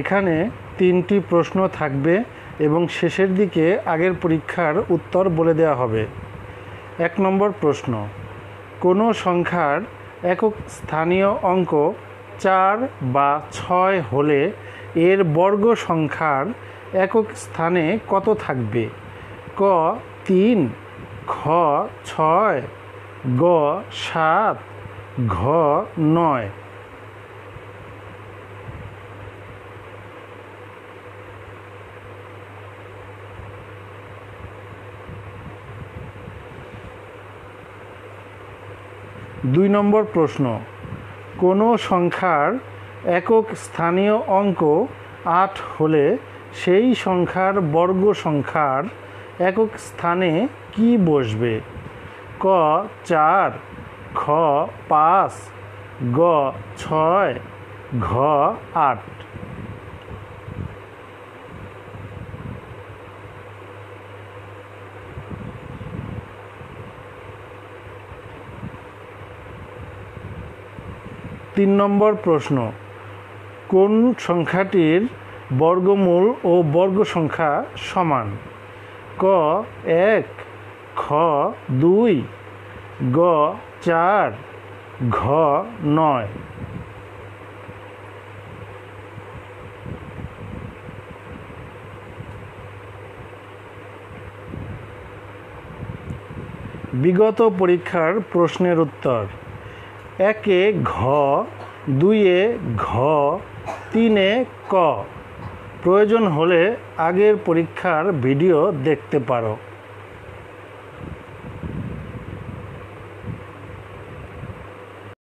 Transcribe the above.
এখানে 3টি প্রশ্ন থাকবে এবং শেষের দিকে আগের পরীক্ষার উত্তর বলে দেওয়া হবে। 1 নম্বর প্রশ্ন, কোনো সংখ্যার একক স্থানীয় অঙ্ক 4 বা 6 হলে এর বর্গ সংখ্যার একক স্থানে কত থাকবে? ক 3, খ 6, গ 7, ঘ 9। দুই নম্বর প্রশ্ন, কোনো সংখ্যার একক স্থানীয় অঙ্ক 8 হলে সেই সংখ্যার বর্গ সংখ্যার একক স্থানে কি বসবে? ক 4, খ 5, গ 6, ঘ 8। তিন নম্বর প্রশ্ন, কোন সংখ্যাটির বর্গমূল ও বর্গ সংখ্যা সমান? ক 1, খ 2, গ 4, ঘ 9। বিগত পরীক্ষার প্রশ্নের উত্তর: 1-এ ঘ, 2-এ ঘ, 3-এ ক। প্রয়োজন হলে আগের পরীক্ষার ভিডিও দেখতে পারো।